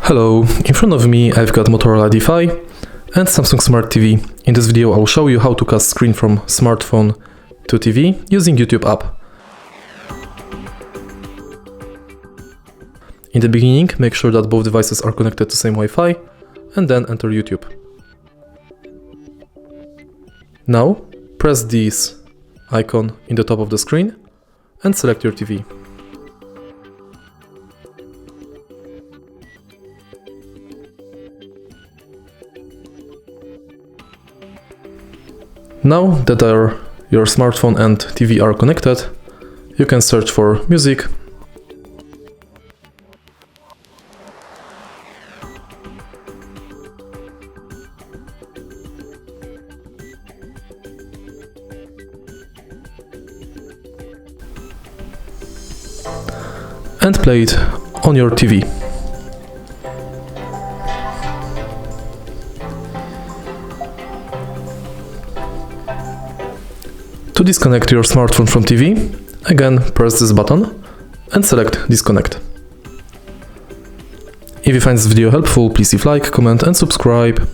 Hello, in front of me I've got MOTOROLA Defy and Samsung Smart TV. In this video I'll show you how to cast screen from smartphone to TV using YouTube app. In the beginning, make sure that both devices are connected to same Wi-Fi and then enter YouTube. Now press this icon in the top of the screen and select your TV. Now that your smartphone and TV are connected, you can search for music, and play it on your TV. To disconnect your smartphone from TV, again press this button and select disconnect. If you find this video helpful, please leave like, comment and subscribe.